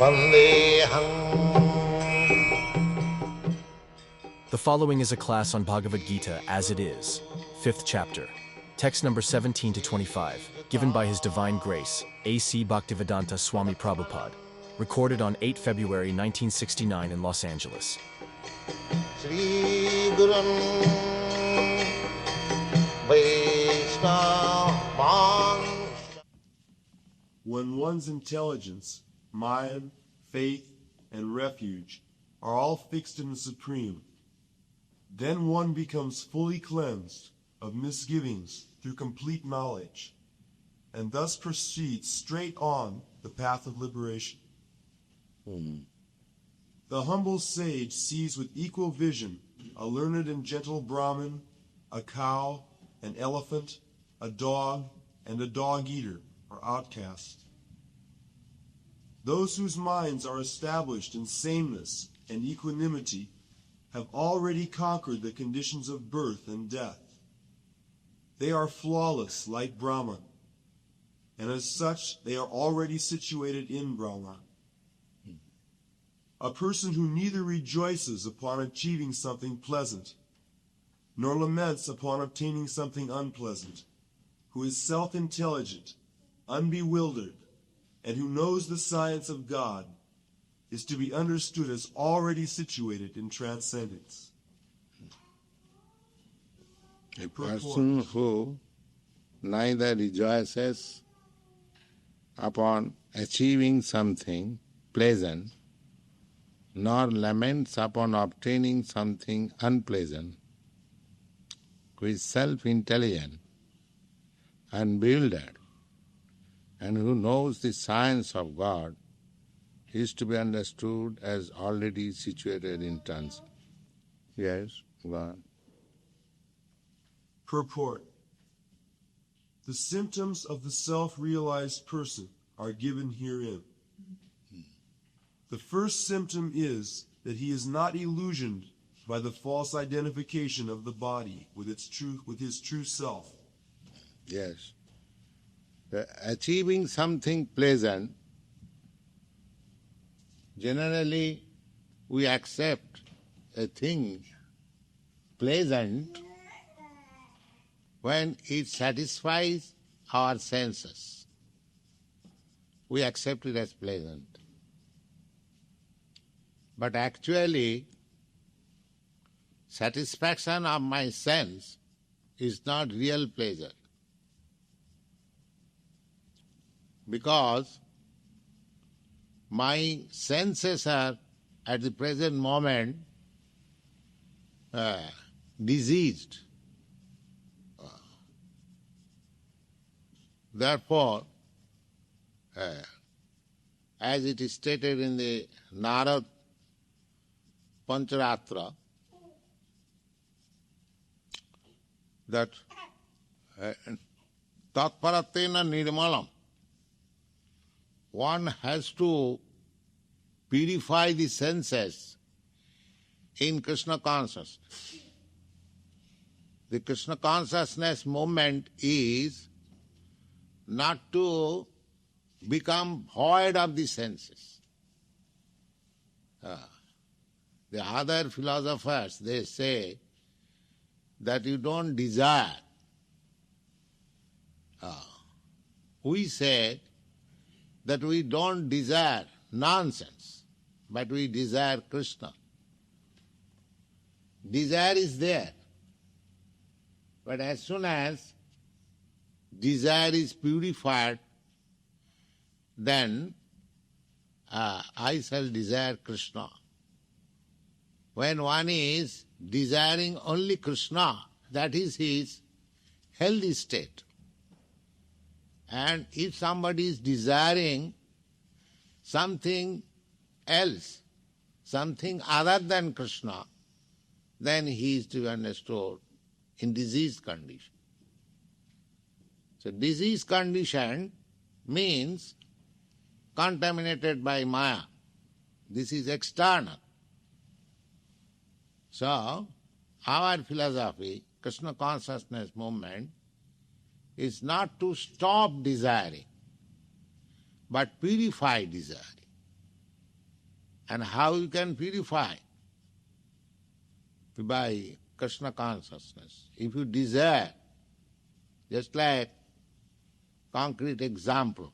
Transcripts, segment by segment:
The following is a class on Bhagavad Gita as it is, 5th chapter, text number 17 to 25, given by His Divine Grace, A.C. Bhaktivedanta Swami Prabhupada, recorded on 8 February 1969 in Los Angeles. When one's intelligence, mind, faith, and refuge are all fixed in the Supreme, then one becomes fully cleansed of misgivings through complete knowledge, and thus proceeds straight on the path of liberation. The humble sage sees with equal vision a learned and gentle Brahmin, a cow, an elephant, a dog, and a dog-eater, or outcast. Those whose minds are established in sameness and equanimity have already conquered the conditions of birth and death. They are flawless like Brahman, and as such they are already situated in Brahman. A person who neither rejoices upon achieving something pleasant, nor laments upon obtaining something unpleasant, who is self-intelligent, unbewildered, and who knows the science of God, is to be understood as already situated in transcendence. A person who neither rejoices upon achieving something pleasant, nor laments upon obtaining something unpleasant, who is self-intelligent, unbewildered, and who knows the science of God, is to be understood as already situated in trance. Yes, God. Purport. The symptoms of the self-realized person are given herein. The first symptom is that he is not illusioned by the false identification of the body with his true self. Yes. Achieving something pleasant, generally we accept a thing pleasant when it satisfies our senses. We accept it as pleasant. But actually, satisfaction of my sense is not real pleasure. Because my senses are at the present moment diseased. Therefore, as it is stated in the Narad Pancharatra, that tatparatena nirmalam, one has to purify the senses in Krishna consciousness. The Krishna consciousness movement is not to become void of the senses. The other philosophers, they say that you don't desire. We say that we don't desire nonsense, but we desire Krishna. Desire is there, but as soon as desire is purified, then I shall desire Krishna. When one is desiring only Krishna, that is his healthy state. And if somebody is desiring something else, something other than Krishna, then he is to be understood in diseased condition. So diseased condition means contaminated by Maya. This is external. So, our philosophy, Krishna consciousness movement, is not to stop desiring, but purify desiring. And how you can purify? By Krishna consciousness. If you desire, just like concrete example,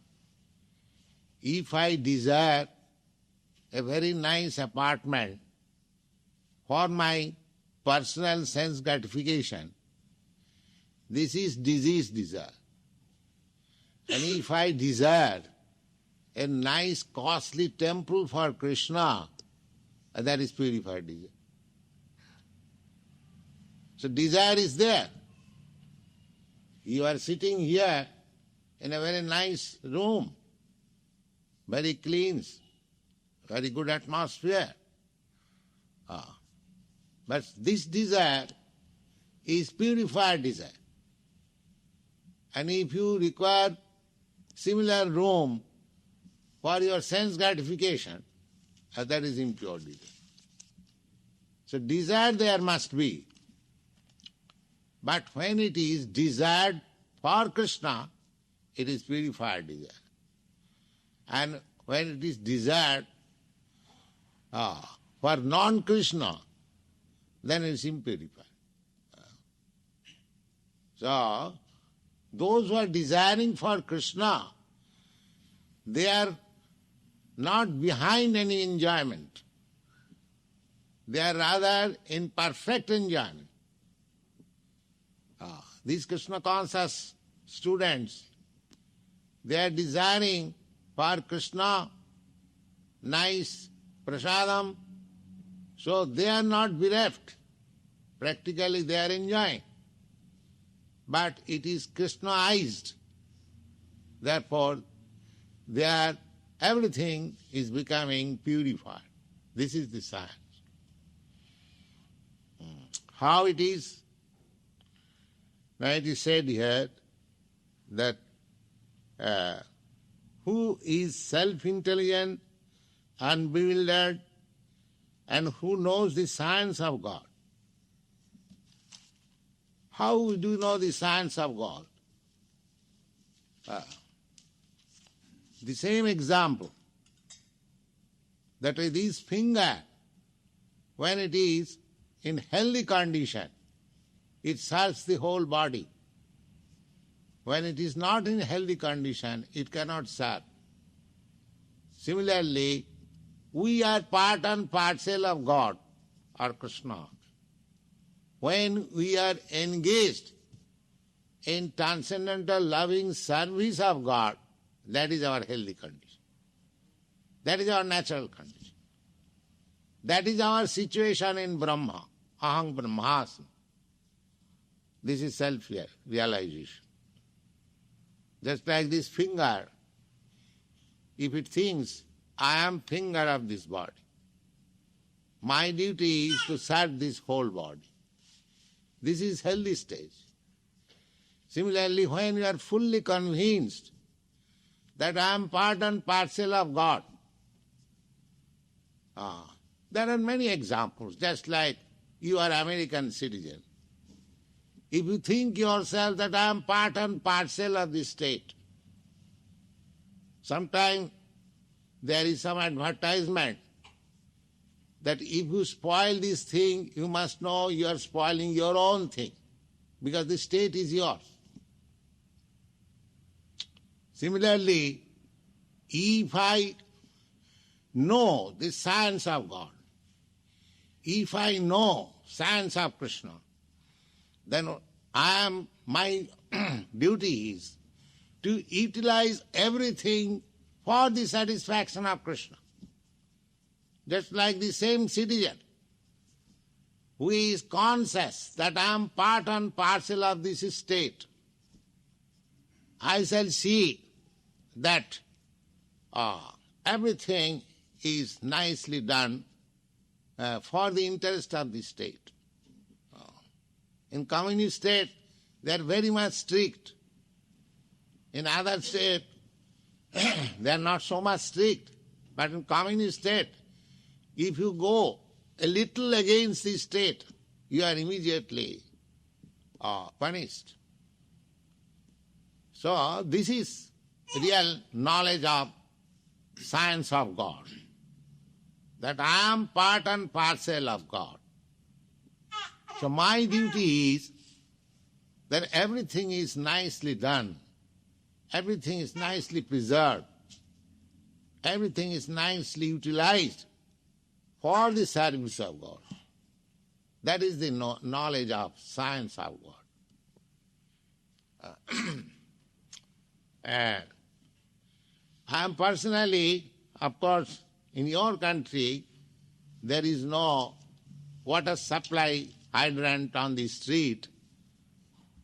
if I desire a very nice apartment for my personal sense gratification, this is disease desire. And if I desire a nice costly temple for Krishna, that is purified desire. So desire is there. You are sitting here in a very nice room, very clean, very good atmosphere. But this desire is purified desire. And if you require similar room for your sense gratification, that is impure desire. So desire there must be. But when it is desired for Krishna, it is purified desire. And when it is desired for non-Krishna, then it is impurified. So, those who are desiring for Krishna, they are not behind any enjoyment. They are rather in perfect enjoyment. These Krishna conscious students, they are desiring for Krishna nice prasadam, so they are not bereft. Practically they are enjoying. But it is Krishnaized. Therefore, everything is becoming purified. This is the science. How it is? Now it is said here that who is self-intelligent, unbewildered, and who knows the science of God. How do you know the science of God? The same example, that this finger, when it is in healthy condition, it serves the whole body. When it is not in healthy condition, it cannot serve. Similarly, we are part and parcel of God or Krishna. When we are engaged in transcendental loving service of God, that is our healthy condition. That is our natural condition. That is our situation in Brahma. Aham Brahmasmi. This is self-realization. Just like this finger, if it thinks, I am finger of this body, my duty is to serve this whole body. This is healthy stage. Similarly, when you are fully convinced that I am part and parcel of God, there are many examples, just like you are American citizen. If you think yourself that I am part and parcel of this state, sometimes there is some advertisement that if you spoil this thing, you must know you are spoiling your own thing, because the state is yours. Similarly, if I know the science of God, if I know science of Krishna, then my duty is to utilize everything for the satisfaction of Krishna. Just like the same citizen who is conscious that I am part and parcel of this state, I shall see that everything is nicely done for the interest of the state. In communist state, they are very much strict. In other state, they are not so much strict. But in communist state, if you go a little against the state, you are immediately punished. So this is real knowledge of science of God. that I am part and parcel of God. So my duty is that everything is nicely done, everything is nicely preserved, everything is nicely utilized for the service of God. That is the knowledge of science of God. And I am personally, of course, in your country, there is no water supply hydrant on the street,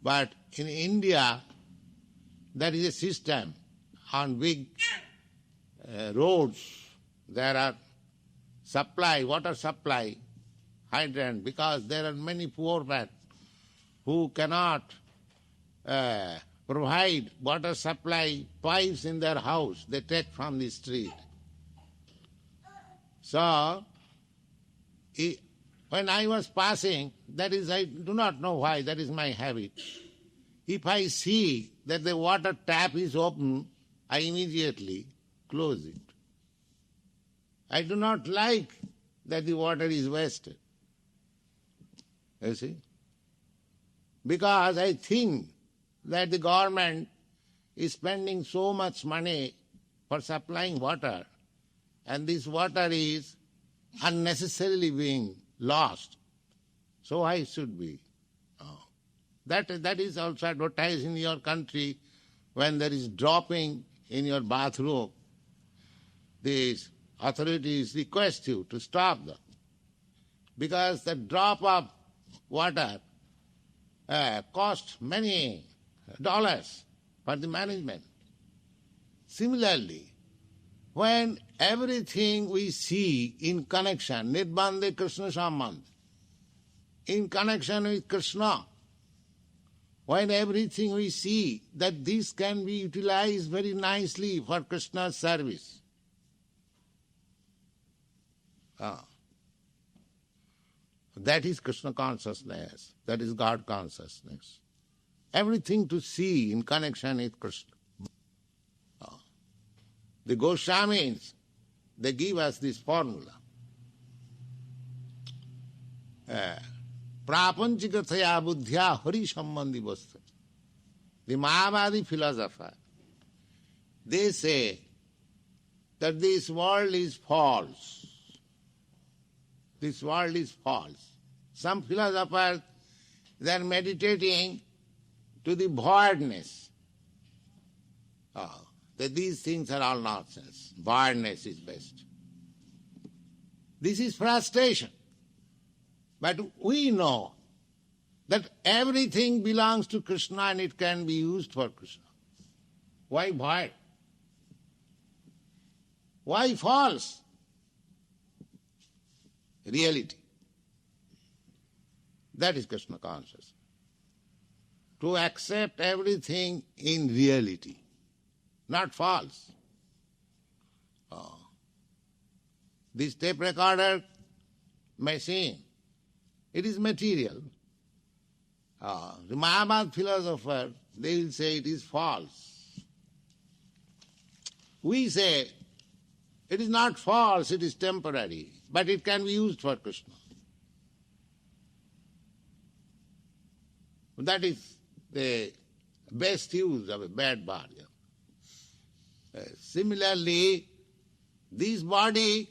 but in India, there is a system on big roads. There are water supply hydrant, because there are many poor men who cannot provide water supply pipes in their house. They take from the street. So, when I was passing, that is, I do not know why, that is my habit. If I see that the water tap is open, I immediately close it. I do not like that the water is wasted. You see? Because I think that the government is spending so much money for supplying water, and this water is unnecessarily being lost. So why should be? That is also advertised in your country when there is dropping in your bathroom. These authorities request you to stop them, because the drop of water costs many dollars for the management. Similarly, when everything we see in connection, Nirbandhe Krishna Sambandh, in connection with Krishna, when everything we see that this can be utilized very nicely for Krishna's service, that is Krishna consciousness, that is God consciousness. Everything to see in connection with Krishna. The Goswamis, they give us this formula. Prapanchikathaya buddhya hari sambandhi vastu. The Mayavadi philosopher, they say that this world is false. This world is false. Some philosophers, they are meditating to the voidness. That these things are all nonsense. Voidness is best. This is frustration. But we know that everything belongs to Krishna and it can be used for Krishna. Why void? Why false? Reality. That is Krishna consciousness. To accept everything in reality, not false. This tape recorder machine, it is material. The Mayavad philosopher, they will say it is false. We say it is not false, it is temporary, but it can be used for Krishna. That is the best use of a bad body. Similarly, this body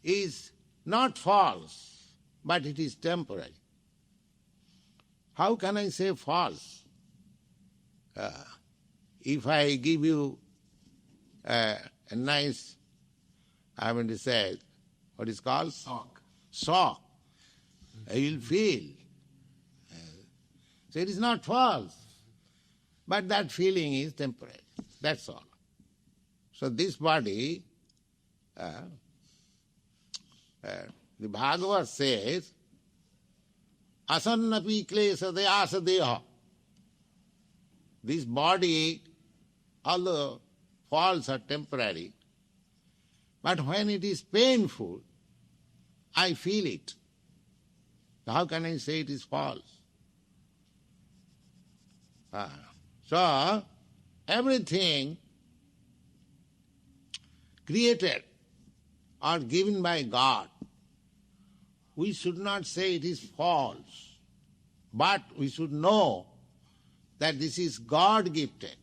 is not false, but it is temporary. How can I say false? If I give you a nice, I mean to say, what is called? Saw. You will feel. So it is not false, but that feeling is temporary. That's all. So this body, the Bhagavad says, asannapi klesa deyasa deha. This body, although false or temporary, but when it is painful, I feel it. How can I say it is false? So, everything created or given by God, we should not say it is false, but we should know that this is God-gifted.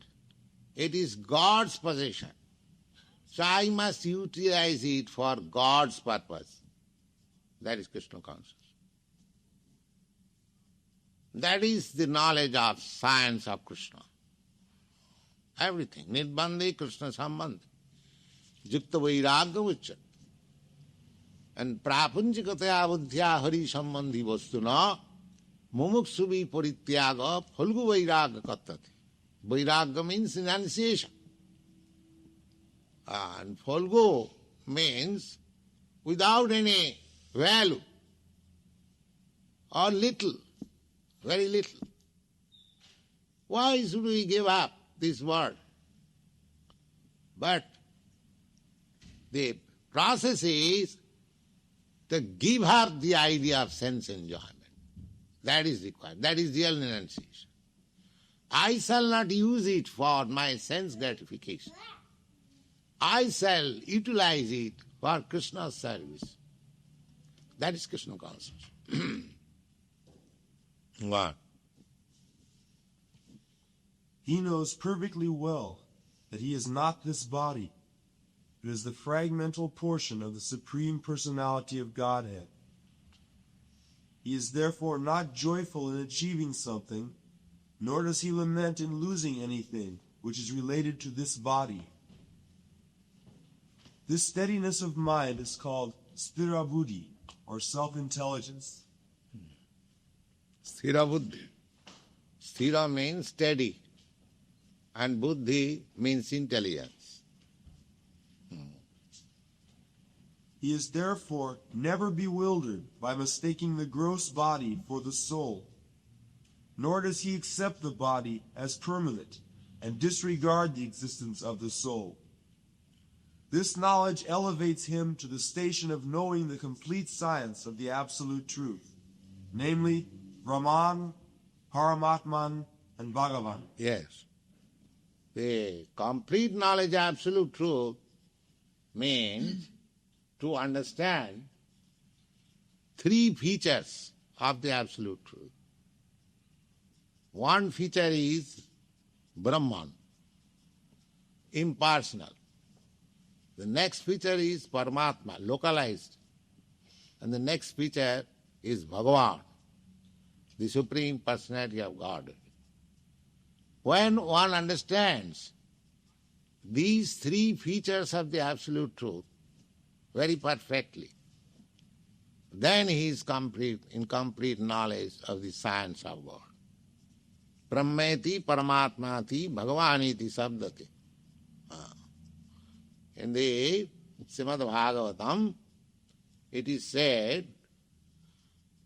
It is God's possession. So I must utilize it for God's purpose. That is Krishna consciousness. That is the knowledge of science of Krishna. Everything. Nirbandhe Krishna sambandhe. Yukta vairagya uchyate. And prapunchikataya buddhya hari sambandhi vastuna mumuksuvi parityaga phalgu vairagya kattati. Vairagya means renunciation. And phalgu means without any value or little, very little. Why should we give up this word? But the process is to give up the idea of sense enjoyment. That is required. That is real renunciation. I shall not use it for my sense gratification. I shall utilize it for Krishna's service. That is Krishna consciousness. What? He knows perfectly well that he is not this body, but is the fragmental portion of the Supreme Personality of Godhead. He is therefore not joyful in achieving something, nor does he lament in losing anything which is related to this body. This steadiness of mind is called sthira buddhi, or self-intelligence. Sthira buddhi. Sthira means steady, and buddhi means intelligence. He is therefore never bewildered by mistaking the gross body for the soul, nor does he accept the body as permanent and disregard the existence of the soul. This knowledge elevates him to the station of knowing the complete science of the Absolute Truth, namely Brahman, Paramatman, and Bhagavan. Yes. The complete knowledge of Absolute Truth means to understand three features of the Absolute Truth. One feature is Brahman, impersonal. The next feature is Paramatma, localized. And the next feature is Bhagavan, the Supreme Personality of God. When one understands these three features of the Absolute Truth very perfectly, then he is in complete knowledge of the science of God. Brahmeti Paramatmati Bhagavaniti Sabdati. In the Srimad Bhagavatam, it is said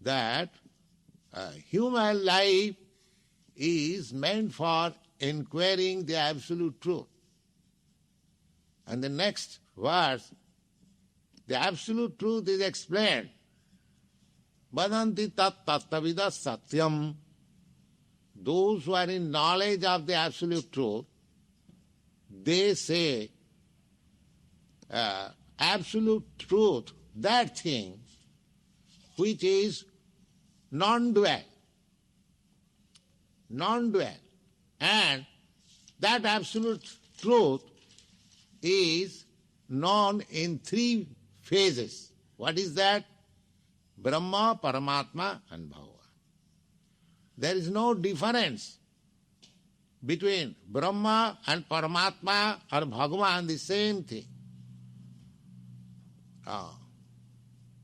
that human life is meant for inquiring the Absolute Truth. And the next verse, the Absolute Truth is explained. Vadanti tat tattavidas satyam. Those who are in knowledge of the Absolute Truth, they say, Absolute Truth, that thing which is non-dual. Non-dual. And that Absolute Truth is known in three phases. What is that? Brahma, Paramatma, and Bhagavan. There is no difference between Brahma and Paramatma or Bhagavan, the same thing.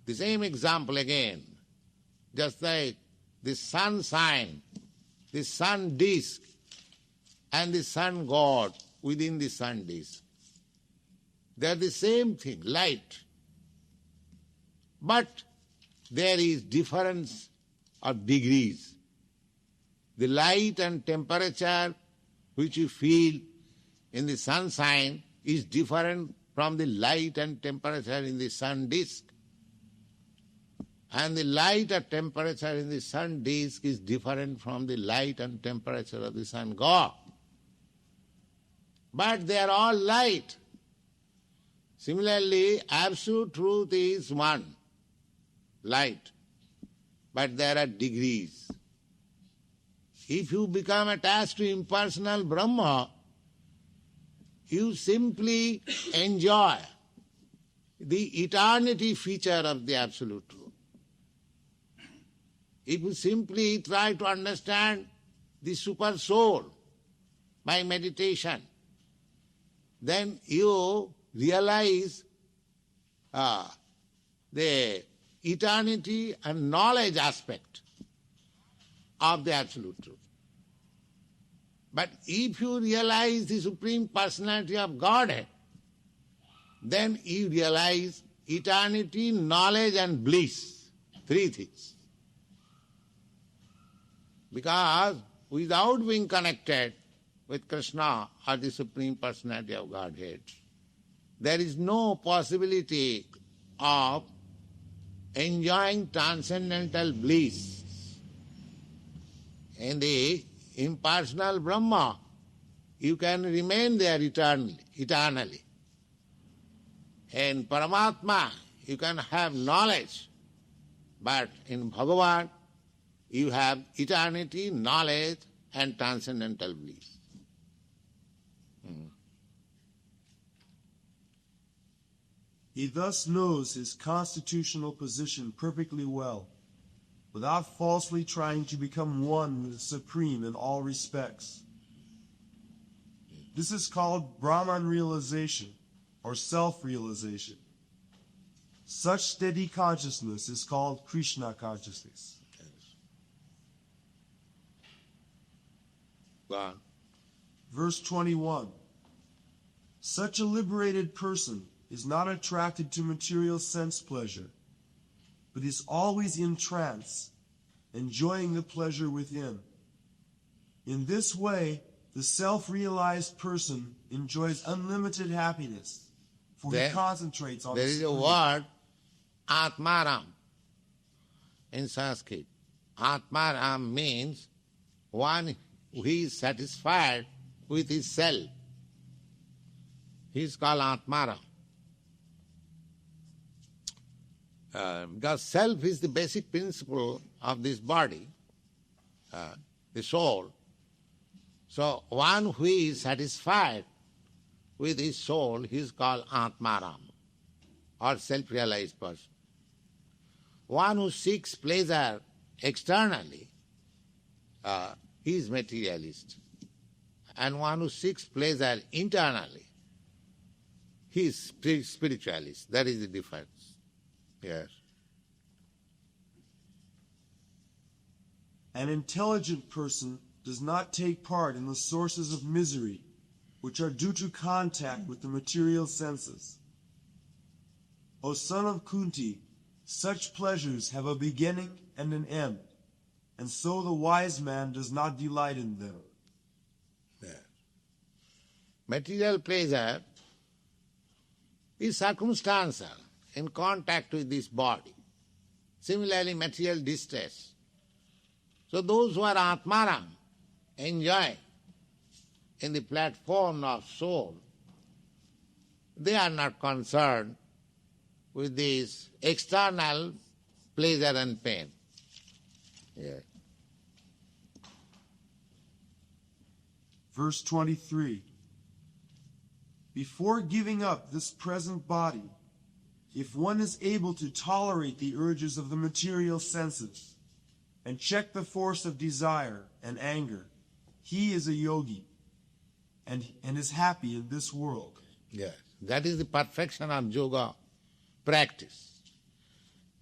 The same example again, just like the sun sign, the sun disk, and the sun god within the sun disk. They are the same thing, light. But there is difference of degrees. The light and temperature which you feel in the sun sign is different from the light and temperature in the sun disk. And the light and temperature in the sun disk is different from the light and temperature of the sun god. But they are all light. Similarly, absolute truth is one, light, but there are degrees. If you become attached to impersonal Brahma, you simply enjoy the eternity feature of the absolute truth. If you simply try to understand the super soul by meditation, then you realize the eternity and knowledge aspect of the absolute truth. But if you realize the Supreme Personality of Godhead, then you realize eternity, knowledge and bliss. Three things. Because without being connected with Krishna or the Supreme Personality of Godhead, there is no possibility of enjoying transcendental bliss. In the impersonal Brahma, you can remain there eternally. In Paramatma, you can have knowledge, but in Bhagavad, you have eternity, knowledge and transcendental bliss. He thus knows his constitutional position perfectly well, without falsely trying to become one with the Supreme in all respects. This is called Brahman realization, or self-realization. Such steady consciousness is called Krishna consciousness. God. Verse 21. Such a liberated person is not attracted to material sense pleasure, but is always in trance, enjoying the pleasure within. In this way, the self-realized person enjoys unlimited happiness, for he concentrates on There the is a Supreme. word, Atmaram, in Sanskrit. Atmaram means one who is satisfied with his self. He is called Atmaram. Because self is the basic principle of this body, the soul. So one who is satisfied with his soul, he is called Atmaram, or self-realized person. One who seeks pleasure externally, he is materialist. And one who seeks pleasure internally, he is spiritualist. That is the difference. Yes. An intelligent person does not take part in the sources of misery, which are due to contact with the material senses. O son of Kunti, such pleasures have a beginning and an end, and so the wise man does not delight in them. Yes. Material pleasure is circumstantial in contact with this body. Similarly, material distress. So those who are Atmaram enjoy in the platform of soul, they are not concerned with this external pleasure and pain. Yeah. Verse 23. Before giving up this present body, if one is able to tolerate the urges of the material senses and check the force of desire and anger, he is a yogi and is happy in this world. Yes, that is the perfection of yoga practice.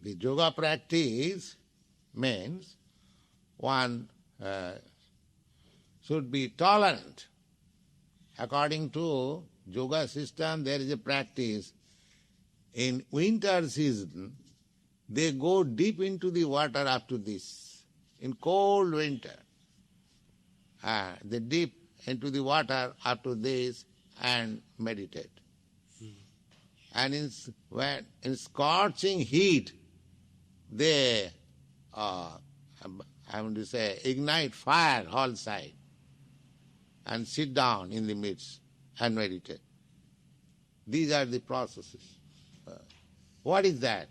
The yoga practice means one should be tolerant. According to yoga system, there is a practice. In winter season, they go deep into the water up to this. In cold winter, they dip into the water up to this and meditate. And in scorching heat, they, ignite fire all side and sit down in the midst and meditate. These are the processes. What is that?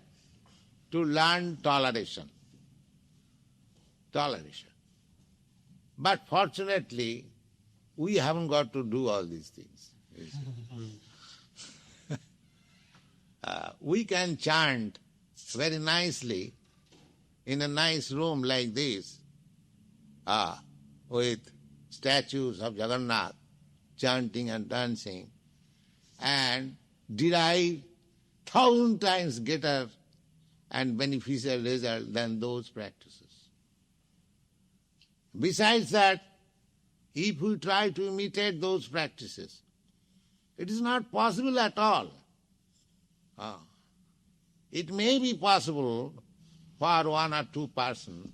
To learn toleration. Toleration. But fortunately, we haven't got to do all these things. We can chant very nicely in a nice room like this, with statues of Jagannath, chanting and dancing, and derive 1,000 times greater and beneficial result than those practices. Besides that, if we try to imitate those practices, it is not possible at all. It may be possible for 1 or 2 persons,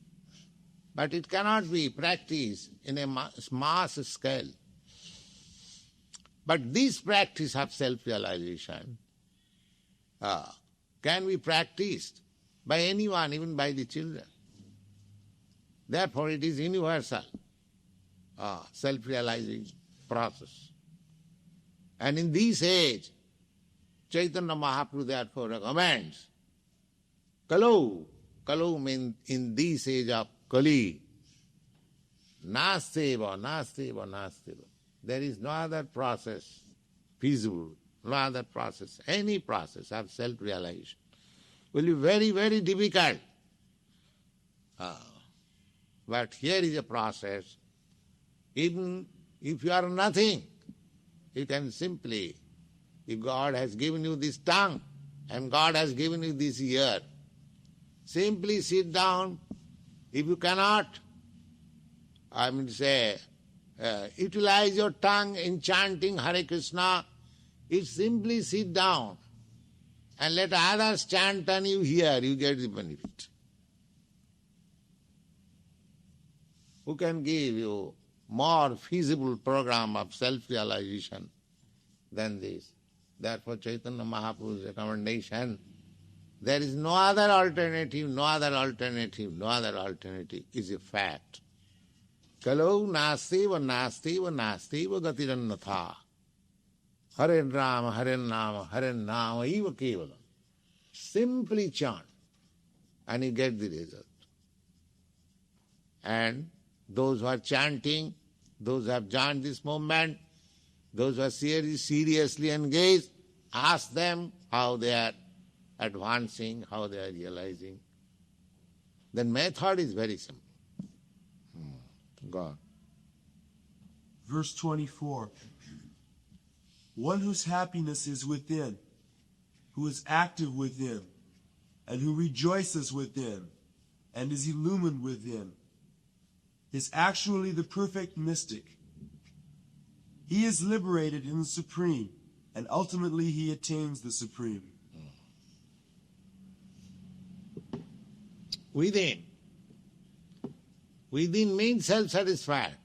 but it cannot be practiced in a mass scale. But this practice of self-realization can be practiced by anyone, even by the children. Therefore, it is universal, self-realizing process. And in this age, Chaitanya Mahaprabhu therefore recommends Kalau. Kalau means in this age of Kali, Nasteva, Nasteva, Nasteva. There is no other process feasible, no other process, any process of self-realization will be very, very difficult. But here is a process. Even if you are nothing, you can simply, if God has given you this tongue and God has given you this ear, simply sit down. If you cannot, utilize your tongue in chanting Hare Krishna, you simply sit down and let others chant and you hear, you get the benefit. Who can give you more feasible program of self-realization than this? Therefore, Chaitanya Mahaprabhu's recommendation, there is no other alternative, no other alternative, no other alternative, is a fact. Kalau nastiva, nastiva, nastiva gatirannatha. Hare Rama, Hare Nama, Hare Nama, eva kevalam. Simply chant and you get the result. And those who are chanting, those who have joined this movement, those who are seriously engaged, ask them how they are advancing, how they are realizing. The method is very simple. God. Verse 24. One whose happiness is within, who is active within, and who rejoices within, and is illumined within, is actually the perfect mystic. He is liberated in the Supreme, and ultimately he attains the Supreme. Within. Within means self-satisfied.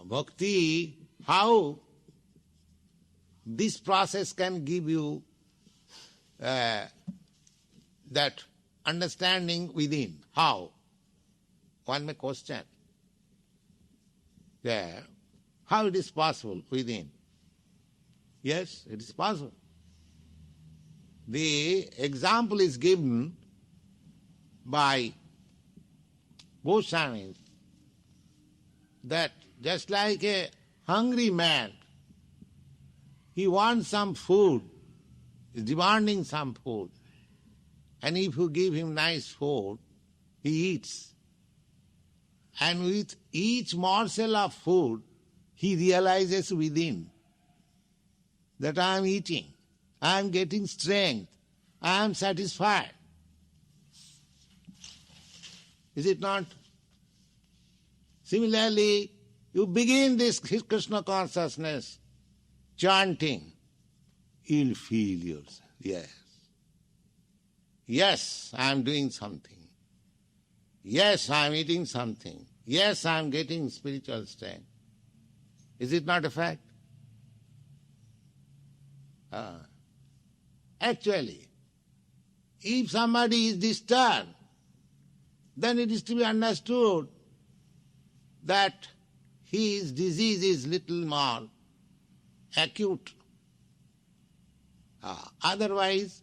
Bhakti, how this process can give you that understanding within. How? One may question. How it is possible within? Yes, it is possible. The example is given by Goswamis that just like a hungry man, he wants some food, is demanding some food, and if you give him nice food, he eats. And with each morsel of food, he realizes within that I am eating, I am getting strength, I am satisfied. Is it not? Similarly, you begin this Krishna consciousness chanting, you'll feel yourself. Yes. Yes, I am doing something. Yes, I am eating something. Yes, I am getting spiritual strength. Is it not a fact? Actually, if somebody is disturbed, then it is to be understood that his disease is little more acute. Otherwise,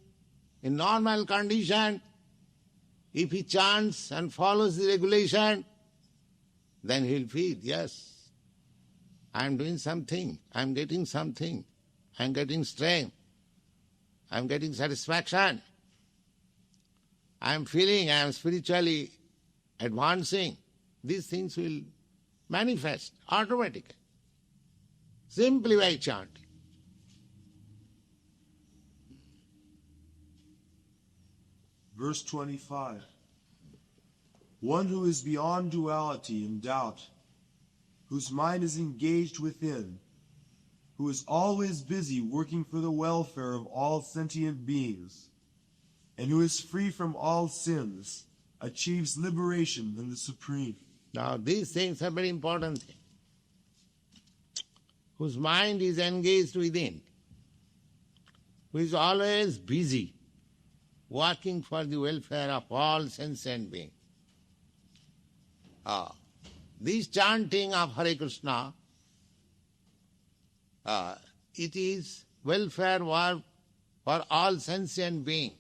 in normal condition, if he chants and follows the regulation, then he'll feel, yes, I'm doing something, I'm getting something, I'm getting strength, I'm getting satisfaction, I'm feeling I'm spiritually advancing. These things will manifest automatically, simply by chanting. Verse 25. One who is beyond duality and doubt, whose mind is engaged within, who is always busy working for the welfare of all sentient beings, and who is free from all sins, achieves liberation in the Supreme. Now these things are very important things. Whose mind is engaged within, who is always busy working for the welfare of all sentient beings. This chanting of Hare Krishna, it is welfare work for all sentient beings.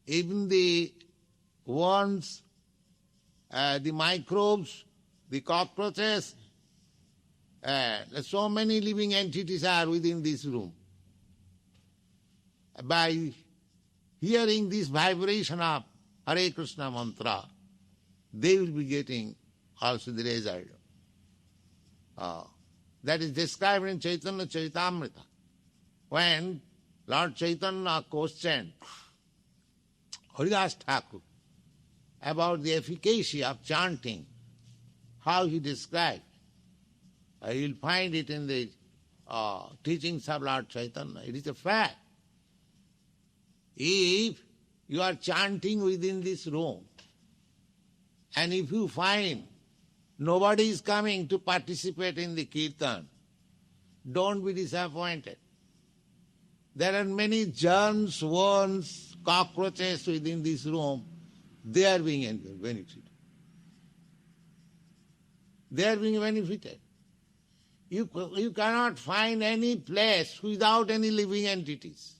Even the worms, the microbes, the cockroaches, so many living entities are within this room. By hearing this vibration of Hare Krishna mantra, they will be getting also the result. That is described in Chaitanya Charitamrita. When Lord Chaitanya questioned Haridas Thakur about the efficacy of chanting, how he described, you will find it in the teachings of Lord Chaitanya. It is a fact. If you are chanting within this room, and if you find nobody is coming to participate in the kirtan, don't be disappointed. There are many germs, worms, cockroaches within this room. They are being benefited. They are being benefited. You cannot find any place without any living entities.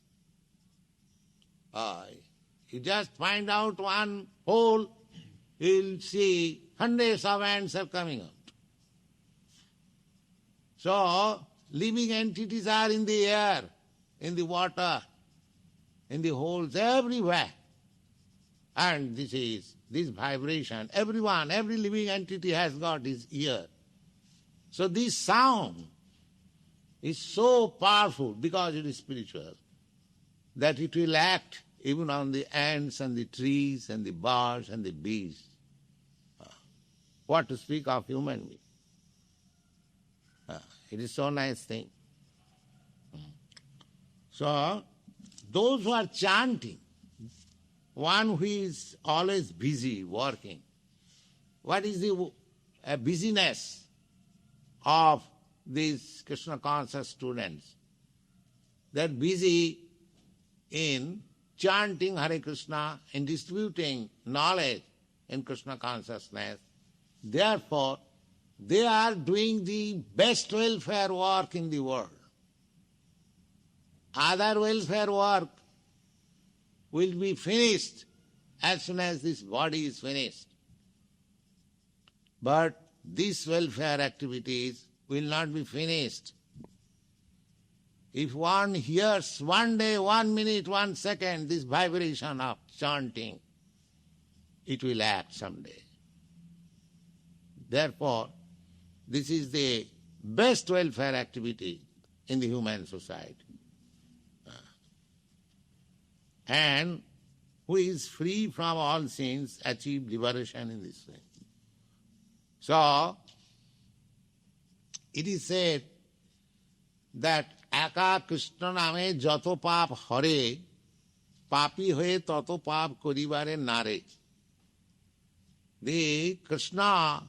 You just find out one hole, you'll see hundreds of ants are coming out. So, living entities are in the air, in the water, in the holes, everywhere. And this vibration, everyone, every living entity has got his ear. So this sound is so powerful because it is spiritual that it will act even on the ants and the trees and the birds and the bees. What to speak of human being? It is so nice thing. So, those who are chanting, one who is always busy working, what is the busyness of these Krishna conscious students? They are busy in chanting Hare Krishna and distributing knowledge in Krishna consciousness. Therefore, they are doing the best welfare work in the world. Other welfare work will be finished as soon as this body is finished. But these welfare activities will not be finished. If one hears one day, 1 minute, 1 second, this vibration of chanting, it will act someday. Therefore, this is the best welfare activity in the human society. And who is free from all sins achieve liberation in this way. So, it is said that Aka Krishna name jato pap hare, papi hoye tato pap koribare nare. The Krishna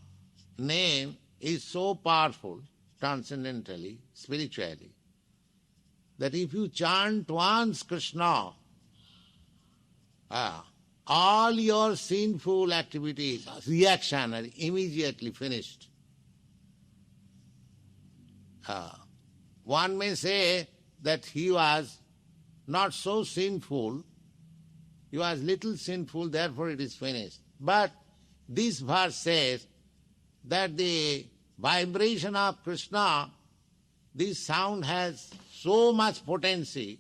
name is so powerful, transcendentally, spiritually, that if you chant once Krishna, all your sinful activities, reaction are immediately finished. one may say that he was not so sinful, he was little sinful, therefore it is finished. But this verse says that the vibration of Krishna, this sound has so much potency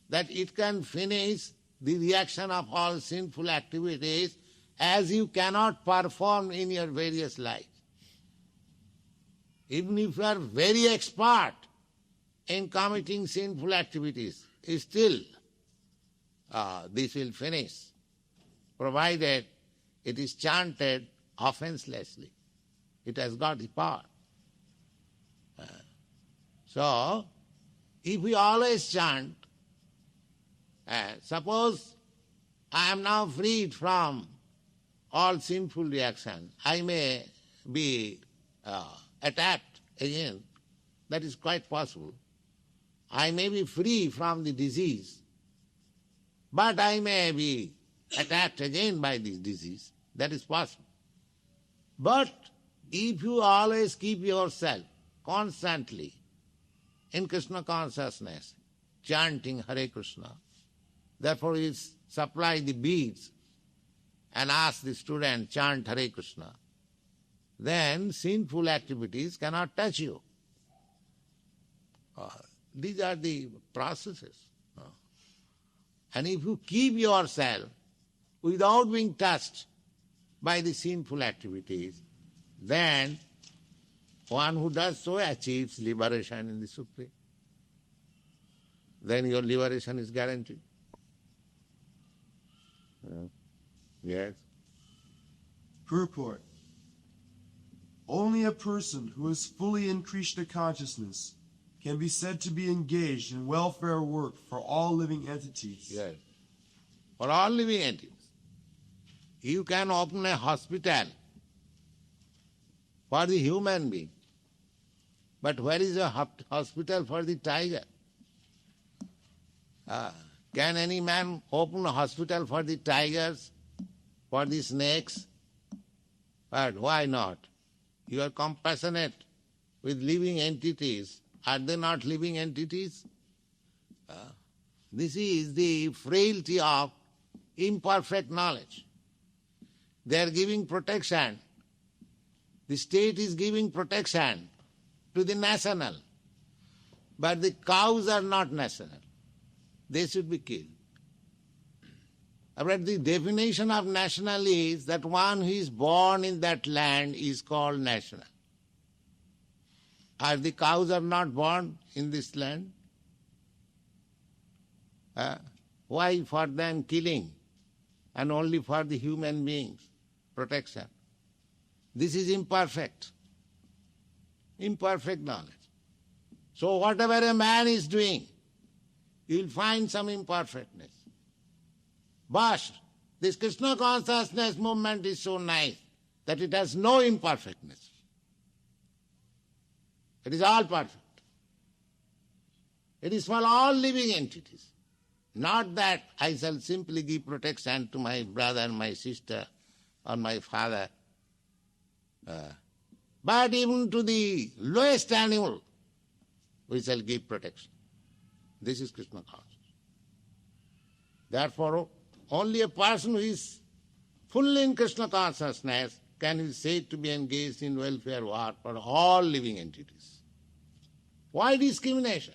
that it can finish the reaction of all sinful activities as you cannot perform in your various lives. Even if you are very expert in committing sinful activities, still this will finish, provided it is chanted offenselessly. It has got the power. So, if we always chant, suppose I am now freed from all sinful reactions, I may be attacked again. That is quite possible. I may be free from the disease, but I may be attacked again by this disease. That is possible. But if you always keep yourself constantly in Krishna consciousness, chanting Hare Krishna, therefore you supply the beads and ask the student, chant Hare Krishna, then sinful activities cannot touch you. These are the processes. And if you keep yourself without being touched by the sinful activities, then one who does so achieves liberation in the Supreme. Then your liberation is guaranteed. Yes? Purport. Only a person who is fully in Krishna consciousness can be said to be engaged in welfare work for all living entities. Yes. For all living entities. You can open a hospital for the human being. But where is a hospital for the tiger? Can any man open a hospital for the tigers, for the snakes? But why not? You are compassionate with living entities. Are they not living entities? This is the frailty of imperfect knowledge. They are giving protection. The state is giving protection to the national. But the cows are not national. They should be killed. But the definition of national is that one who is born in that land is called national. Are the cows are not born in this land? Why for them killing and only for the human beings protection? This is imperfect. Imperfect knowledge. So whatever a man is doing, you will find some imperfectness. But this Krishna consciousness movement is so nice that it has no imperfectness. It is all perfect. It is for all living entities. Not that I shall simply give protection to my brother and my sister or my father. But even to the lowest animal, we shall give protection. This is Krishna consciousness. Therefore, only a person who is fully in Krishna consciousness can be said to be engaged in welfare work for all living entities. Why discrimination?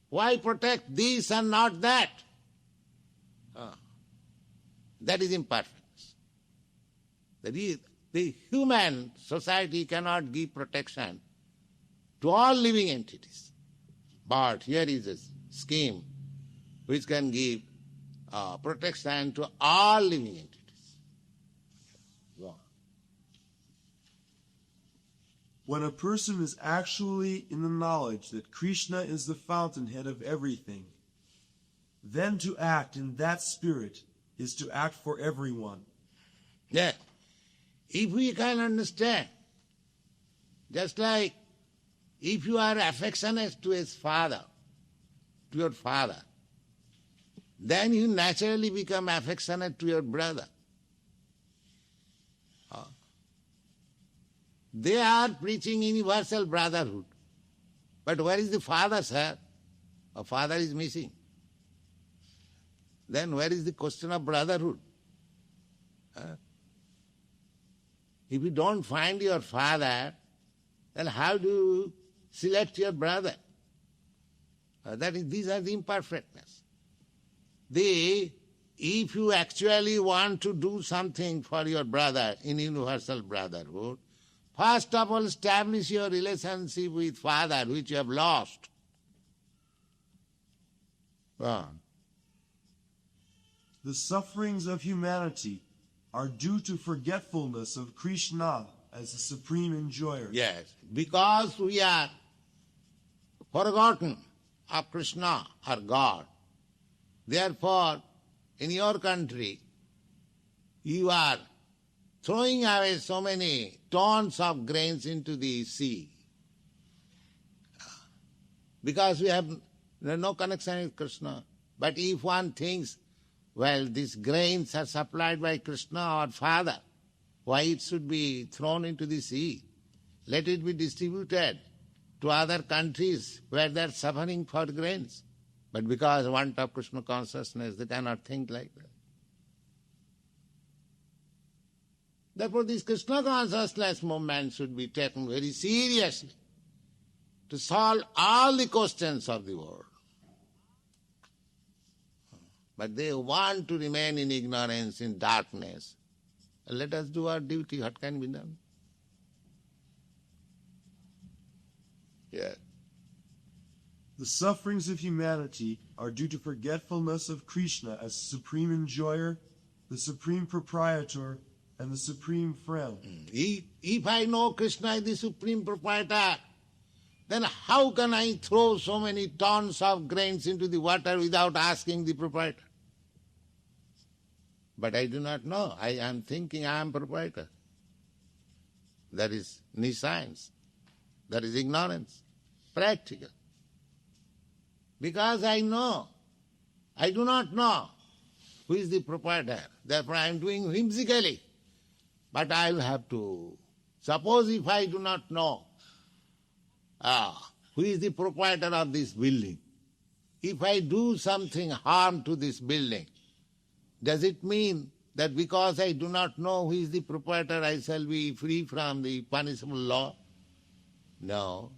Why protect this and not that? That is imperfectness. That is, the human society cannot give protection to all living entities. But here is a scheme which can give protection to all living entities. Go on. When a person is actually in the knowledge that Krishna is the fountainhead of everything, then to act in that spirit is to act for everyone. Yeah. If we can understand, just like if you are affectionate to his father, to your father, then you naturally become affectionate to your brother. They are preaching universal brotherhood. But where is the father, sir? A father is missing. Then where is the question of brotherhood? If you don't find your father, then how do you select your brother? These are the imperfectness. If you actually want to do something for your brother in universal brotherhood, first of all establish your relationship with father which you have lost. The sufferings of humanity are due to forgetfulness of Krishna as the supreme enjoyer. Yes, because we are forgotten of Krishna or God. Therefore, in your country, you are throwing away so many tons of grains into the sea. Because we have no connection with Krishna. But if one thinks, well, these grains are supplied by Krishna, our Father, why it should be thrown into the sea? Let it be distributed to other countries where they are suffering for grains. But because of want of Krishna consciousness, they cannot think like that. Therefore, this Krishna consciousness movement should be taken very seriously to solve all the questions of the world. But they want to remain in ignorance, in darkness. Let us do our duty. What can be done? Yes. The sufferings of humanity are due to forgetfulness of Krishna as supreme enjoyer, the supreme proprietor, and the supreme friend. If I know Krishna is the supreme proprietor, then how can I throw so many tons of grains into the water without asking the proprietor? But I do not know. I am thinking I am proprietor. That is nescience. That is ignorance. Practical. Because I know. I do not know who is the proprietor. Therefore I am doing whimsically. But I will have to. Suppose if I do not know who is the proprietor of this building, if I do something harm to this building, does it mean that because I do not know who is the proprietor, I shall be free from the punishable law? No.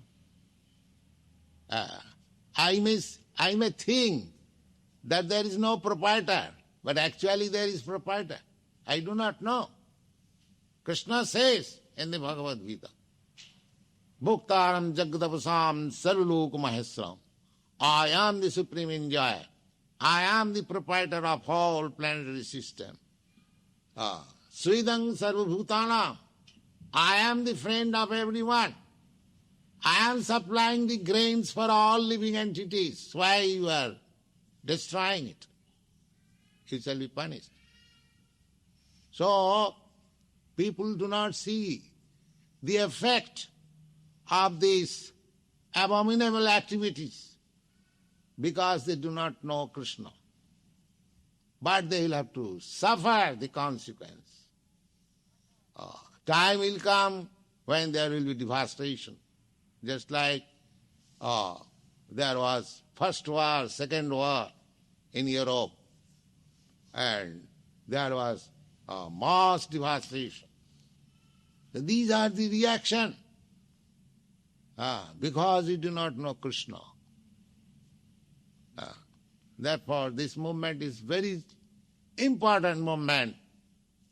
I may think that there is no proprietor, but actually there is proprietor. I do not know. Krishna says in the Bhagavad Gita, Bhuktaram Jagadavasam Sarvaloka Mahesram. I am the supreme enjoyer. I am the proprietor of whole planetary system. Sridang Sarvabhutana. I am the friend of everyone. I am supplying the grains for all living entities. Why you are destroying it? You shall be punished. So, people do not see the effect of these abominable activities because they do not know Krishna. But they will have to suffer the consequence. Time will come when there will be devastation. Just like there was First War, Second War in Europe, and there was mass devastation. These are the reaction because you do not know Krishna. Therefore, this movement is very important movement.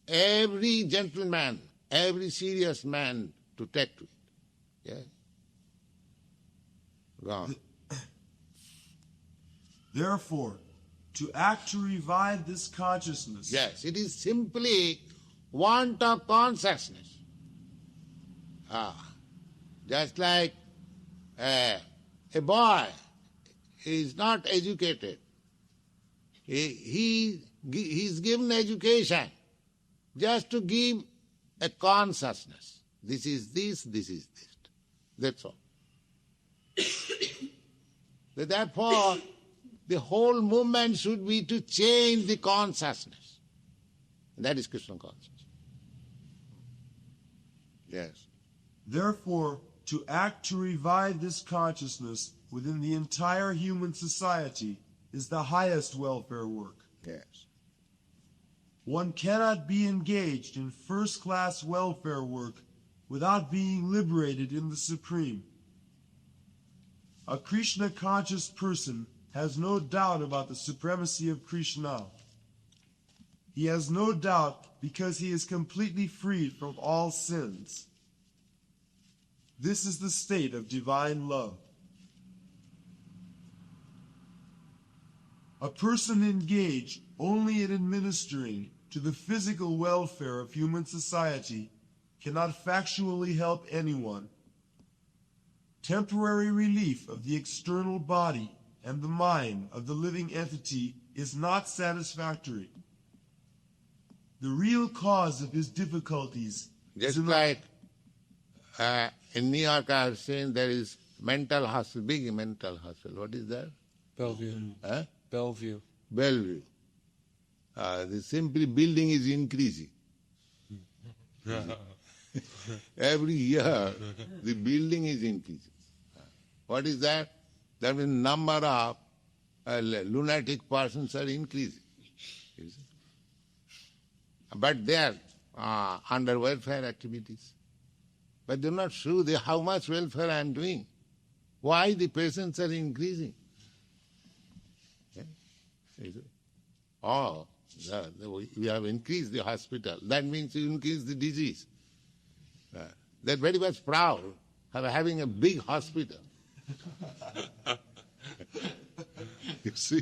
Every gentleman, every serious man to take to it. Yes. Go on. Therefore, to act to revive this consciousness. Yes, it is simply want of consciousness. Just like a boy is not educated. He is given education just to give a consciousness. This is this, this is this. That's all. Therefore, the whole movement should be to change the consciousness. That is Krishna consciousness. Yes. Therefore, to act to revive this consciousness within the entire human society is the highest welfare work. Yes. One cannot be engaged in first-class welfare work without being liberated in the Supreme. A Krishna-conscious person has no doubt about the supremacy of Krishna. He has no doubt because he is completely freed from all sins. This is the state of divine love. A person engaged only in administering to the physical welfare of human society cannot factually help anyone. Temporary relief of the external body and the mind of the living entity is not satisfactory. The real cause of his difficulties Just is like in New York I have seen there is mental hospital, big mental hospital. What is that? Bellevue. Huh? Bellevue. Bellevue. The simply building is increasing. Every year the building is increasing. What is that? That means number of lunatic persons are increasing. You see? But they are under welfare activities. But they do not show how much welfare I am doing. Why the patients are increasing? Yeah? Oh, we have increased the hospital. That means you increase the disease. They're very much proud of having a big hospital. You see,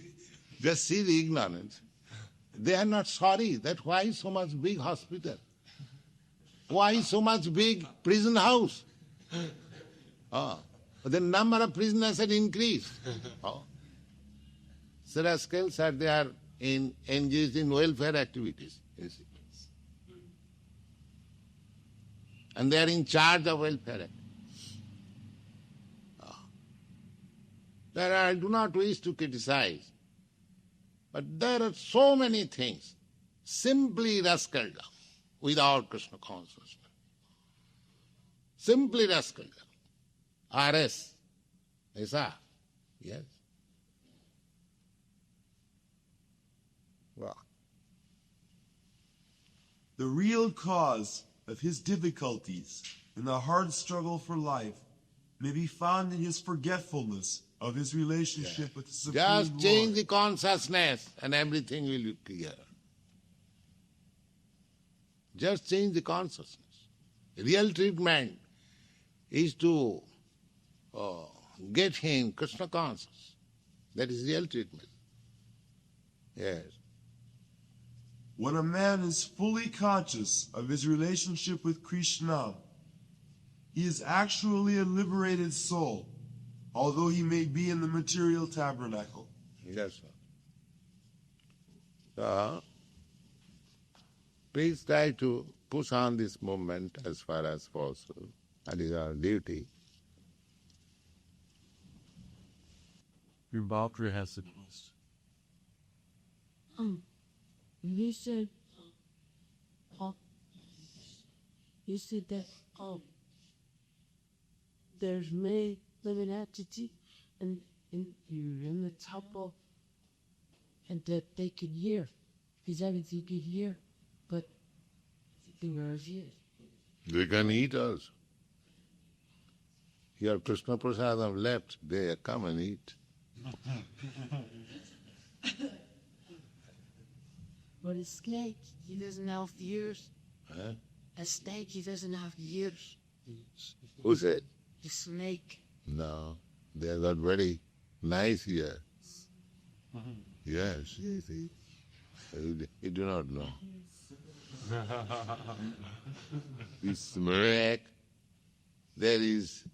just see the ignorance. They are not sorry that why so much big hospital? Why so much big prison house? The number of prisoners had increased. So rascals are there engaged in welfare activities. You see. And they are in charge of welfare activities. I do not wish to criticize, but there are so many things simply rascal down without Krishna consciousness. Simply rascal down. RS. Aisa. Yes. Wow. the real cause of his difficulties in the hard struggle for life may be found in his forgetfulness of his relationship with the Supreme Just change Lord. the consciousness and everything will be clear. Just change the consciousness. Real treatment is to get him Krishna conscious. That is real treatment. Yes. When a man is fully conscious of his relationship with Krishna, he is actually a liberated soul, although he may be in the material tabernacle. Yes, sir. So, please try to push on this movement as far as possible. That is our duty. Your Valkyrie has the question. You said, that there's many living entity and you're in the temple and that they can hear. Because everything can hear, but the earth is. They can eat us. Here Krishna Prasadam left, they come and eat. But a snake, he doesn't have ears. Huh? A snake, he doesn't have ears. Who said? The snake. No, they are got very nice ears. Yes, yes, yes. You do not know. This snake, there is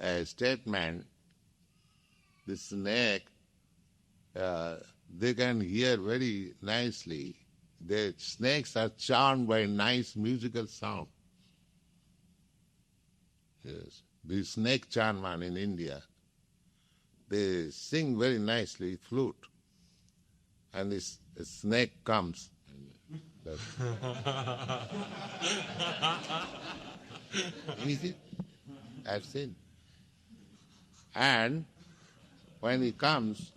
a statement, the snake, they can hear very nicely. The snakes are charmed by nice musical sound. Yes, the snake charmer in India, they sing very nicely, flute, and this snake comes. Is it? I've seen. And when he comes,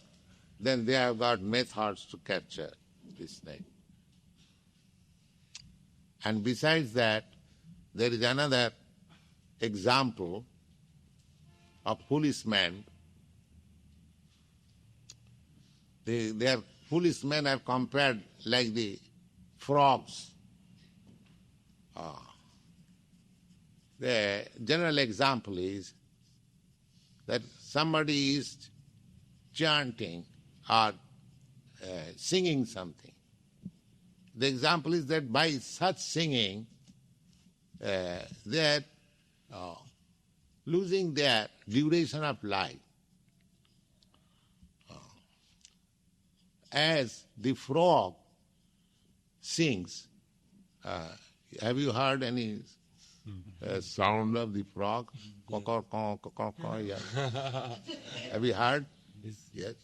then they have got methods to capture this snake. And besides that, there is another example of policemen. Their policemen are compared like the frogs. The general example is that somebody is chanting or singing something. The example is that by such singing, they are losing their duration of life. As the frog sings, have you heard any sound of the frog? Yeah. Have you heard? Yes.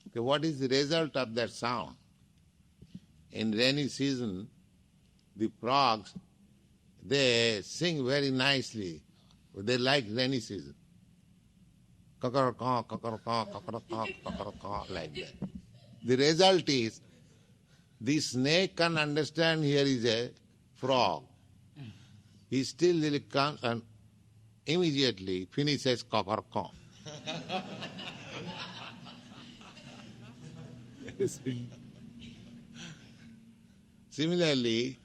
Okay, what is the result of that sound? In rainy season, the frogs, they sing very nicely. They like rainy season. Like that. The result is, the snake can understand here is a frog. He still will come and immediately finishes kakarka. Similarly,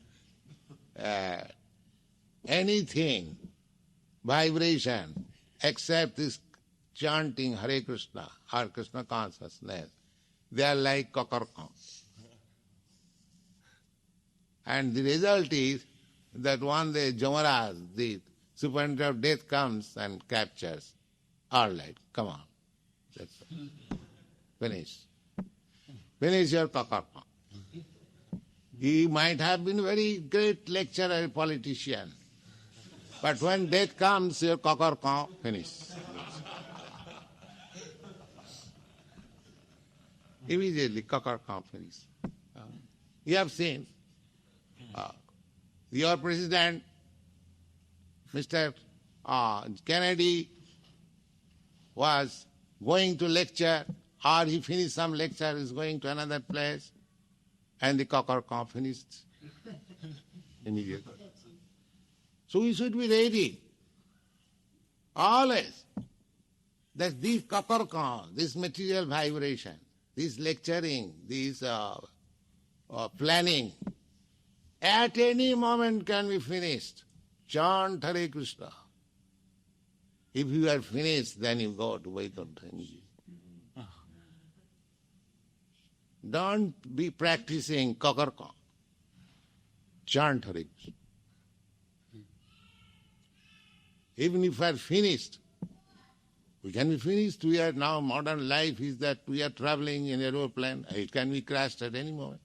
anything, vibration, except this chanting Hare Krishna or Krishna consciousness, they are like kakarka. And the result is that one day Jamaraj, the superintendent of death, comes and captures. All right, come on. That's it. Finish. Finish your kakarka. He might have been a very great lecturer, a politician. But when death comes, your kakarka, finish. Immediately, kakarka, finish. You have seen, your president, Mr. Kennedy, was going to lecture, or he finished some lecture, is going to another place, and the kakarka finished immediately. So we should be ready, always, that these kakarka, this material vibration, this lecturing, this planning, at any moment can be finished. Chant Hare Krishna. If you are finished, then you go to Vaikuntha. Don't be practicing kakarka. Chant Hare Krishna. Even if we are finished, we can be finished. We are now, modern life is that we are traveling in aeroplane. It can be crashed at any moment.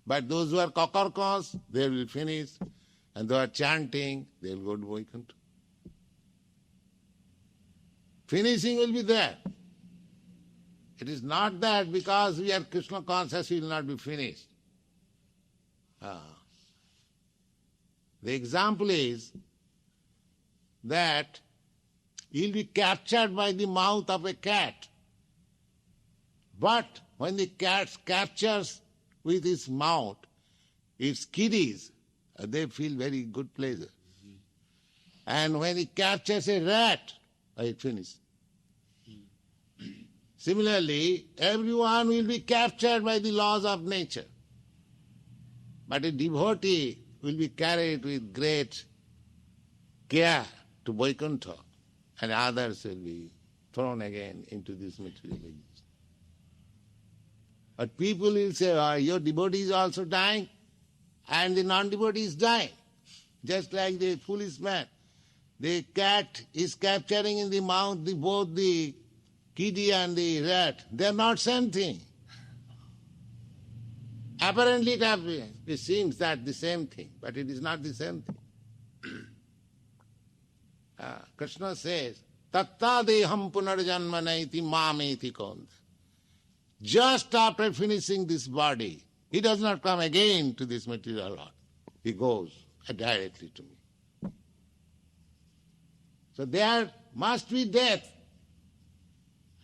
But those who are kakarkas, they will finish. And those who are chanting, they will go to Vaikuntha. Finishing will be there. It is not that because we are Krishna conscious, we will not be finished. The example is that he will be captured by the mouth of a cat. But when the cat captures with his mouth its kiddies, they feel very good pleasure. And when he captures a rat, it finishes. Similarly, everyone will be captured by the laws of nature. But a devotee will be carried with great care to Vaikuntha, and others will be thrown again into this material existence. But people will say, your devotee is also dying, and the non-devotee is dying. Just like the foolish man. The cat is capturing in the mouth both the kiddie and the rat. They are not same thing. Apparently it seems that the same thing, but it is not the same thing. Krishna says, Tatta deham punarjanmanaiti mameti kond. Just after finishing this body, he does not come again to this material world. He goes directly to me. So there must be death,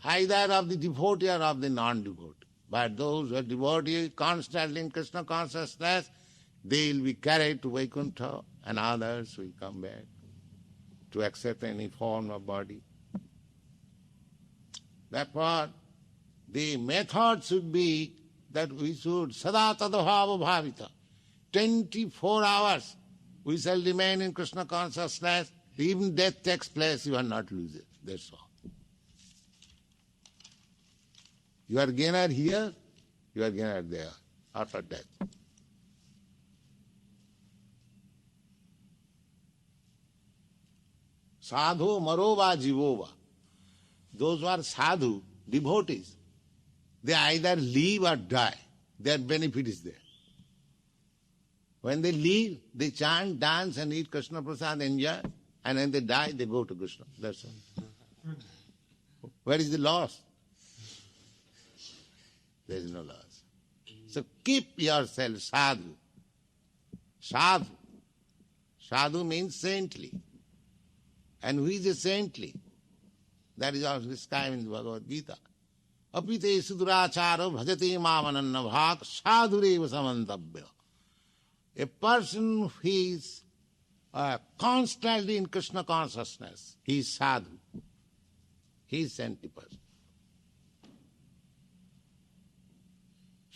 either of the devotee or of the non-devotee. But those who are devotees constantly in Krishna consciousness, they will be carried to Vaikuntha, and others will come back to accept any form of body. Therefore, the method should be that we should sada tadabhava bhavita. 24 hours we shall remain in Krishna consciousness. Even death takes place, you are not losing. That's all. You are gainer here, you are gainer there, after death. Sadhu marova jivova. Those who are sadhu, devotees, they either live or die. Their benefit is there. When they live, they chant, dance and eat Krishna Prasad, enjoy. And when they die, they go to Krishna. That's all. Where is the loss? There is no loss. So keep yourself sadhu. Sadhu. Sadhu means saintly. And who is a saintly? That is also described in the Bhagavad Gita. Apite suduracharo bhajate mamananna bhak sadhureva samantabhya. A person who is constantly in Krishna consciousness, he is sadhu. He is saintly person.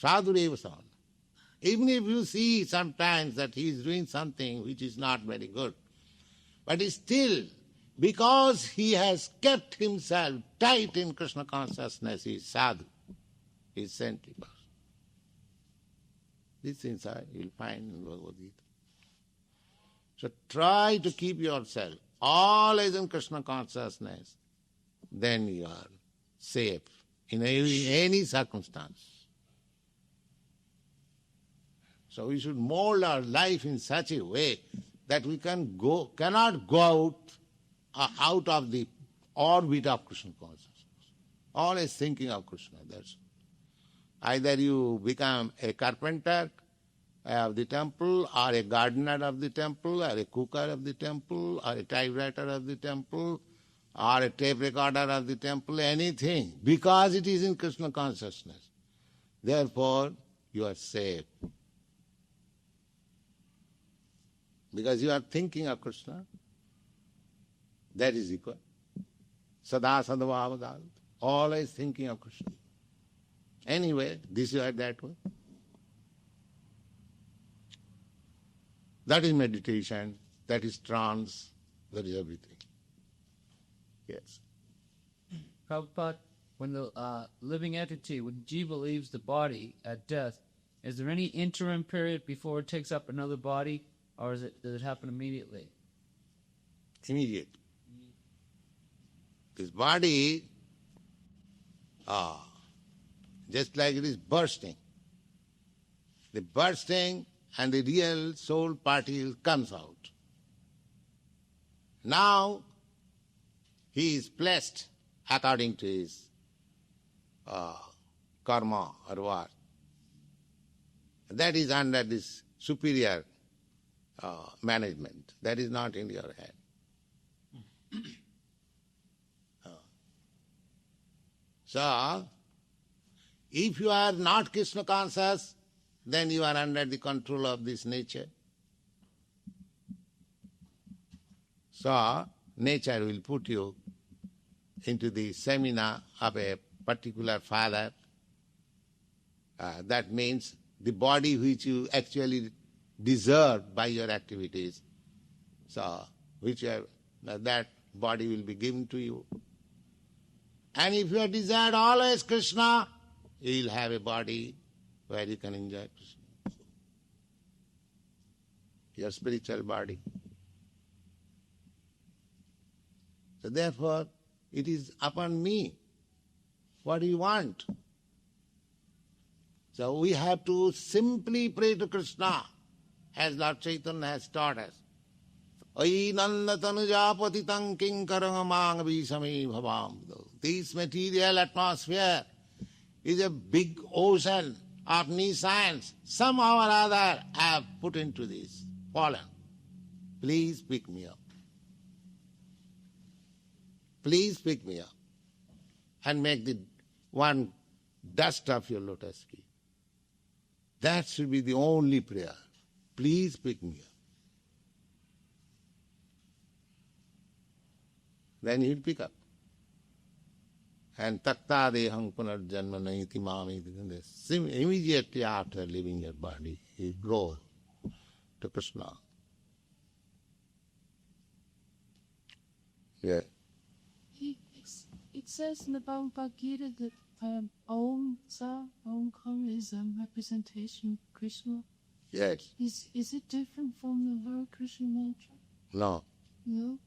Sadhureva samantabhya. Even if you see sometimes that he is doing something which is not very good, but still, because he has kept himself tight in Krishna consciousness, he is sadhu. He is saintly person. These things you will find in Bhagavad Gita. So try to keep yourself always in Krishna consciousness. Then you are safe in any circumstance. So we should mold our life in such a way that we cannot go out of the orbit of Krishna consciousness. Always thinking of Krishna. That's either you become a carpenter of the temple, or a gardener of the temple, or a cooker of the temple, or a typewriter of the temple, or a tape recorder of the temple, anything, because it is in Krishna consciousness. Therefore, you are safe. Because you are thinking of Krishna, that is equal. Sada sadavavadal. Always thinking of Krishna. Anyway, this way or that way. That is meditation, that is trance, that is everything. Yes. Prabhupada, when the living entity, when jiva leaves the body at death, is there any interim period before it takes up another body, or does it happen immediately? Immediate. This body, just like it is bursting. The bursting and the real soul particle comes out. Now, he is placed according to his karma or what. That is under this superior management. That is not in your hand. So, if you are not Krishna conscious, then you are under the control of this nature. So, nature will put you into the seminar of a particular father. That means the body which you actually deserve by your activities. So, that body will be given to you. And if you have desired always Krishna, you will have a body where you can enjoy Krishna. Your spiritual body. So therefore, it is upon me. What do you want? So we have to simply pray to Krishna, as Lord Chaitanya has taught us. Ai nanda tanujapatitam kinkaramang visame bhavam. This material atmosphere is a big ocean of nescience. Somehow or other I have put into this, fallen. Please pick me up. Please pick me up and make the one dust of your lotus feet. That should be the only prayer. Please pick me up. Then he'll pick up. And takta dehang punarjanma naiti mamiti. Immediately after leaving your body, he grows to Krishna. Yeah. It says in the Bhagavad Gita that Om Sa, Om Kam is a representation of Krishna. Yes. Is it different from the Hare Krishna mantra? No. No?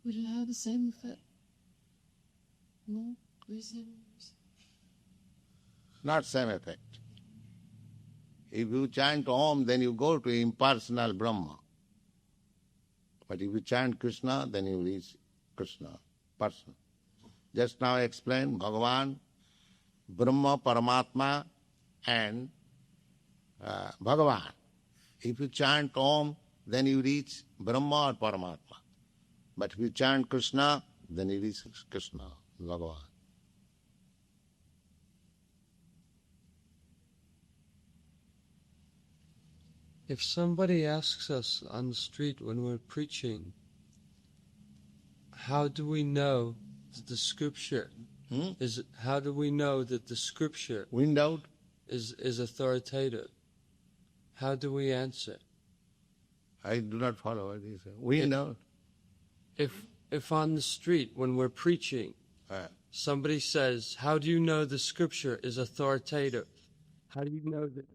Would it have the same effect? No? Not same effect. If you chant Om, then you go to impersonal Brahma. But if you chant Krishna, then you reach Krishna, person. Just now I explained Bhagavan, Brahma, Paramatma, and Bhagavan. If you chant Om, then you reach Brahma or Paramatma. But if you chant Krishna, then you reach Krishna, Bhagavan. If somebody asks us on the street when we're preaching, how do we know that the scripture how do we know that the scripture Wind out? is authoritative? How do we answer? I do not follow what he said. Wind out? If on the street when we're preaching, somebody says, how do you know the scripture is authoritative? How do you know that